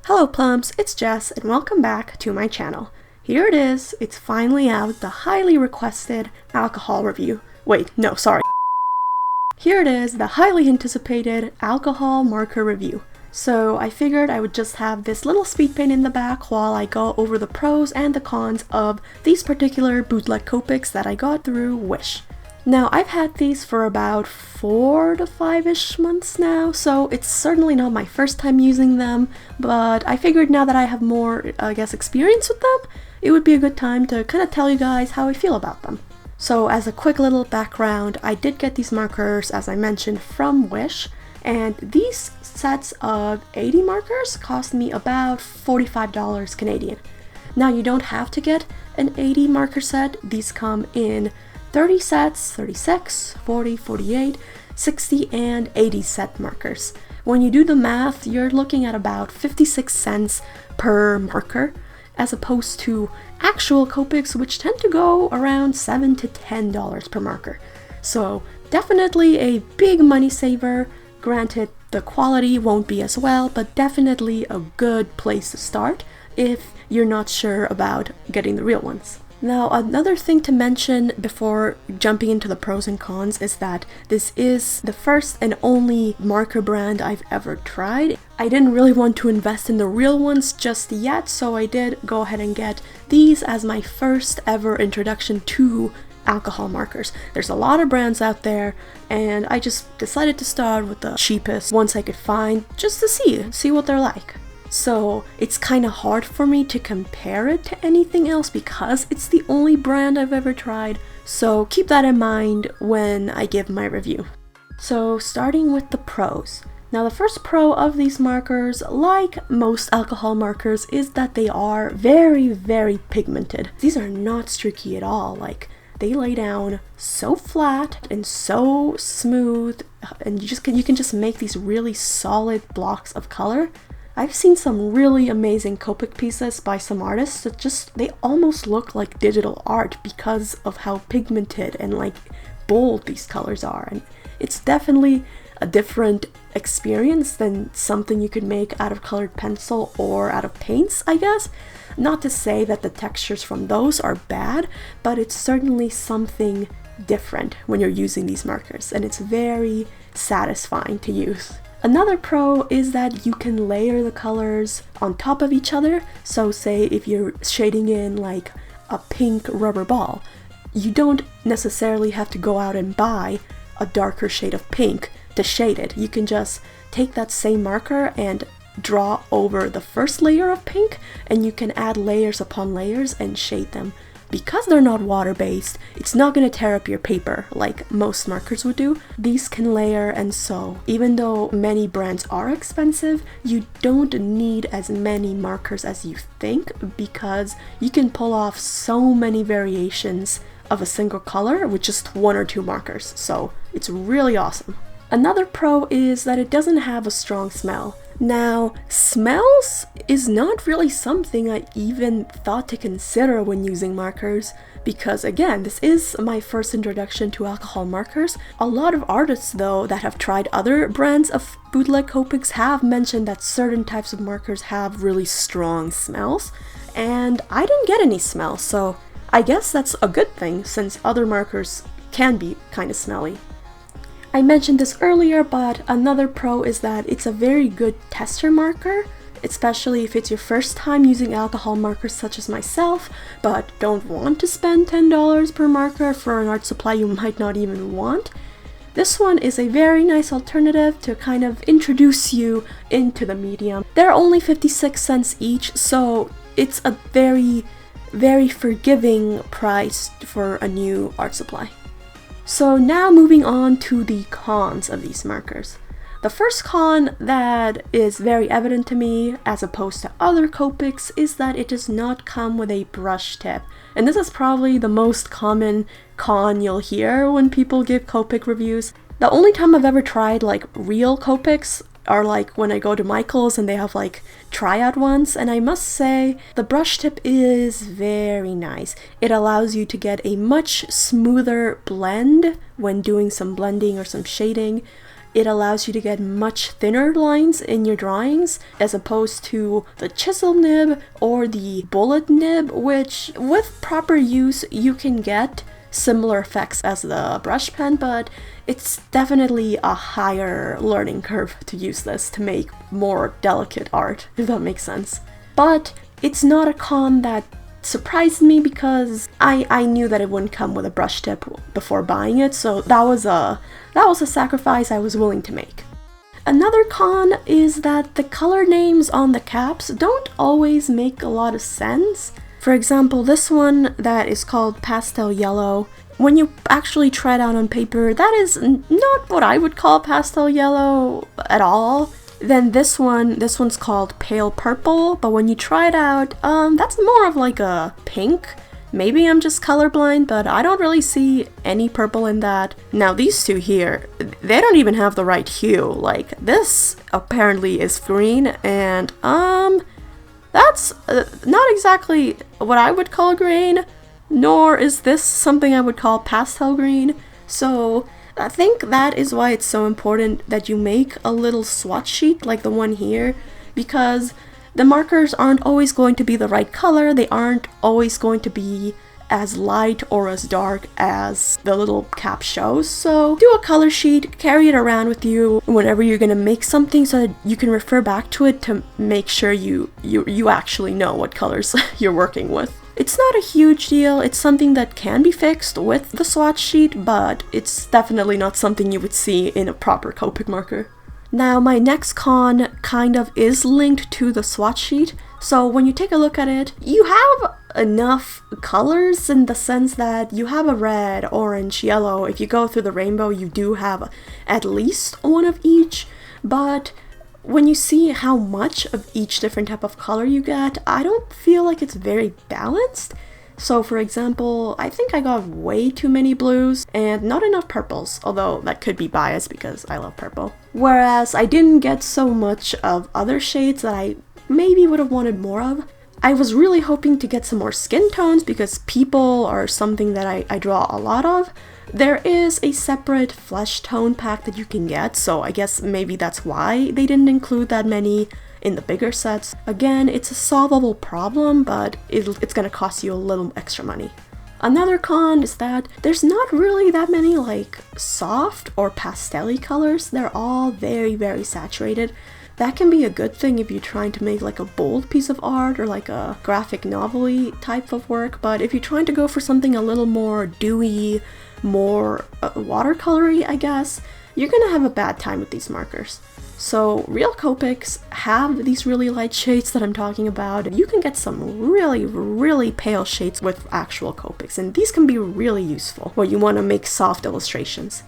Hello plums, it's Jess and welcome back to my channel. Here it is, it's finally out, the highly requested alcohol review. Wait, no, sorry. Here it is, the highly anticipated alcohol marker review. So I figured I would just have this little speed paint in the back while I go over the pros and the cons of these particular bootleg Copics that I got through Wish. Now, I've had these for about 4 to 5-ish months now, so it's certainly not my first time using them, but I figured now that I have more, experience with them, it would be a good time to kind of tell you guys how I feel about them. So as a quick little background, I did get these markers, as I mentioned, from Wish, and these sets of 80 markers cost me about $45 Canadian. Now, you don't have to get an 80 marker set. These come in 30 sets, 36, 40, 48, 60, and 80 set markers. When you do the math, you're looking at about 56 cents per marker, as opposed to actual Copics, which tend to go around $7 to $10 per marker. So definitely a big money saver. Granted, the quality won't be as well, but definitely a good place to start if you're not sure about getting the real ones. Now, another thing to mention before jumping into the pros and cons is that this is the first and only marker brand I've ever tried. I didn't really want to invest in the real ones just yet, so I did go ahead and get these as my first ever introduction to alcohol markers. There's a lot of brands out there, and I just decided to start with the cheapest ones I could find just to see what they're like. So it's kind of hard for me to compare it to anything else because it's the only brand I've ever tried, so keep that in mind when I give my review. So starting with the pros. Now, the first pro of these markers, like most alcohol markers, is that they are very, very pigmented. These are not streaky at all. They lay down so flat and so smooth, and you can just make these really solid blocks of color. I've seen some really amazing Copic pieces by some artists that they almost look like digital art because of how pigmented and bold these colors are. And it's definitely a different experience than something you could make out of colored pencil or out of paints, I guess. Not to say that the textures from those are bad, but it's certainly something different when you're using these markers, and it's very satisfying to use. Another pro is that you can layer the colors on top of each other. So say if you're shading in a pink rubber ball, you don't necessarily have to go out and buy a darker shade of pink to shade it. You can just take that same marker and draw over the first layer of pink, and you can add layers upon layers and shade them. Because they're not water-based, it's not going to tear up your paper like most markers would do. These can layer, and so even though many brands are expensive, you don't need as many markers as you think because you can pull off so many variations of a single color with just 1 or 2 markers, so it's really awesome. Another pro is that it doesn't have a strong smell. Now, smells is not really something I even thought to consider when using markers because, again, this is my first introduction to alcohol markers. A lot of artists, though, that have tried other brands of bootleg Copics have mentioned that certain types of markers have really strong smells, and I didn't get any smell, so I guess that's a good thing since other markers can be kind of smelly. I mentioned this earlier, but another pro is that it's a very good tester marker, especially if it's your first time using alcohol markers such as myself, but don't want to spend $10 per marker for an art supply you might not even want. This one is a very nice alternative to kind of introduce you into the medium. They're only 56 cents each, so it's a very, very forgiving price for a new art supply. So now moving on to the cons of these markers. The first con that is very evident to me, as opposed to other Copics, is that it does not come with a brush tip. And this is probably the most common con you'll hear when people give Copic reviews. The only time I've ever tried real Copics are when I go to Michael's and they have tryout ones, and I must say the brush tip is very nice. It allows you to get a much smoother blend when doing some blending or some shading. it allows you to get much thinner lines in your drawings as opposed to the chisel nib or the bullet nib, which with proper use you can get similar effects as the brush pen, but it's definitely a higher learning curve to use this to make more delicate art, if that makes sense. But it's not a con that surprised me because I knew that it wouldn't come with a brush tip before buying it, so that was a sacrifice I was willing to make. Another con is that the color names on the caps don't always make a lot of sense. For example, this one that is called pastel yellow, when you actually try it out on paper, that is not what I would call pastel yellow at all. Then this one's called pale purple, but when you try it out, that's more of like a pink. Maybe I'm just colorblind, but I don't really see any purple in that. Now these two here, they don't even have the right hue. Like this apparently is green, and that's not exactly what I would call green, nor is this something I would call pastel green. So I think that is why it's so important that you make a little swatch sheet like the one here, because the markers aren't always going to be the right color, they aren't always going to be as light or as dark as the little cap shows. So do a color sheet, carry it around with you whenever you're gonna make something so that you can refer back to it to make sure you actually know what colors you're working with. It's not a huge deal, it's something that can be fixed with the swatch sheet, but it's definitely not something you would see in a proper Copic marker. Now my next con kind of is linked to the swatch sheet. So when you take a look at it, you have enough colors in the sense that you have a red, orange, yellow. If you go through the rainbow, you do have at least one of each, but when you see how much of each different type of color you get, I don't feel like it's very balanced. So for example, I think I got way too many blues and not enough purples, although that could be biased because I love purple. Whereas I didn't get so much of other shades that I maybe would have wanted more of. I was really hoping to get some more skin tones because people are something that I draw a lot of. There is a separate flesh tone pack that you can get, so I guess maybe that's why they didn't include that many in the bigger sets. Again, it's a solvable problem, but it's gonna cost you a little extra money. Another con is that there's not really that many like soft or pastel-y colors. They're all very, very saturated. That can be a good thing if you're trying to make like a bold piece of art or like a graphic novel-y type of work, but if you're trying to go for something a little more dewy, more watercolory, I guess, you're gonna have a bad time with these markers. So real Copics have these really light shades that I'm talking about. You can get some really, really pale shades with actual Copics, and these can be really useful when you want to make soft illustrations.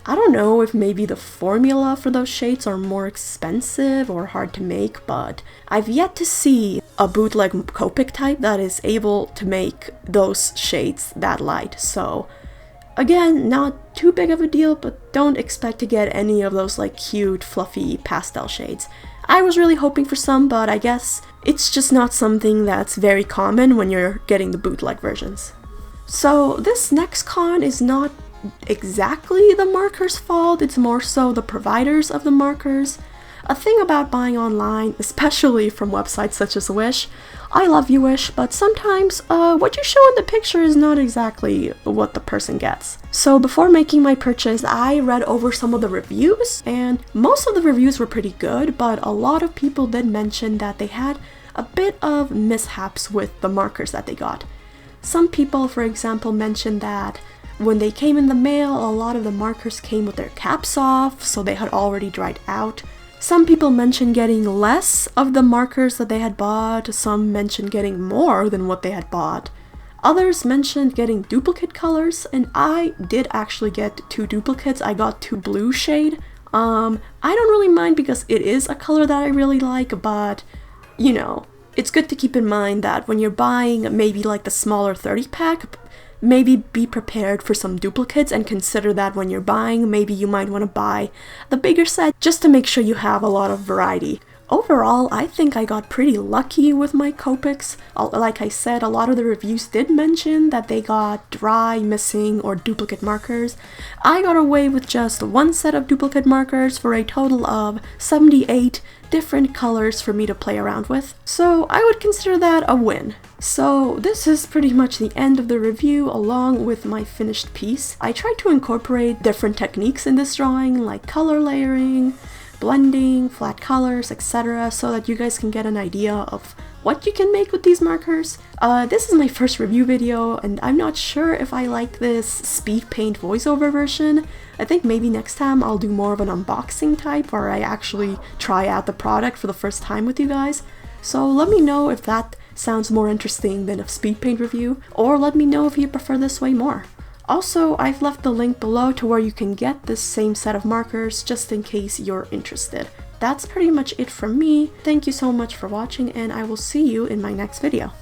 I don't know if maybe the formula for those shades are more expensive or hard to make, but I've yet to see a bootleg Copic type that is able to make those shades that light. So again, not too big of a deal, but don't expect to get any of those like cute, fluffy pastel shades. I was really hoping for some, but I guess it's just not something that's very common when you're getting the bootleg versions. So this next con is not exactly the marker's fault, it's more so the providers of the markers. A thing about buying online, especially from websites such as Wish, I love you Wish, but sometimes what you show in the picture is not exactly what the person gets. So before making my purchase, I read over some of the reviews, and most of the reviews were pretty good, but a lot of people did mention that they had a bit of mishaps with the markers that they got. Some people, for example, mentioned that when they came in the mail, a lot of the markers came with their caps off, so they had already dried out. Some people mentioned getting less of the markers that they had bought, some mentioned getting more than what they had bought. Others mentioned getting duplicate colors, and I did actually get 2 duplicates. I got 2 blue shade. I don't really mind because it is a color that I really like, but you know, it's good to keep in mind that when you're buying maybe like the smaller 30 pack, maybe be prepared for some duplicates and consider that when you're buying. Maybe you might want to buy the bigger set just to make sure you have a lot of variety. Overall, I think I got pretty lucky with my Copics. Like I said, a lot of the reviews did mention that they got dry, missing, or duplicate markers. I got away with just one set of duplicate markers for a total of 78 different colors for me to play around with. So I would consider that a win. So this is pretty much the end of the review along with my finished piece. I tried to incorporate different techniques in this drawing, like color layering, blending, flat colors, etc., so that you guys can get an idea of what you can make with these markers. This is my first review video, and I'm not sure if I like this speed paint voiceover version. I think maybe next time I'll do more of an unboxing type where I actually try out the product for the first time with you guys. So let me know if that sounds more interesting than a speed paint review, or let me know if you prefer this way more. Also, I've left the link below to where you can get this same set of markers just in case you're interested. That's pretty much it from me. Thank you so much for watching, and I will see you in my next video.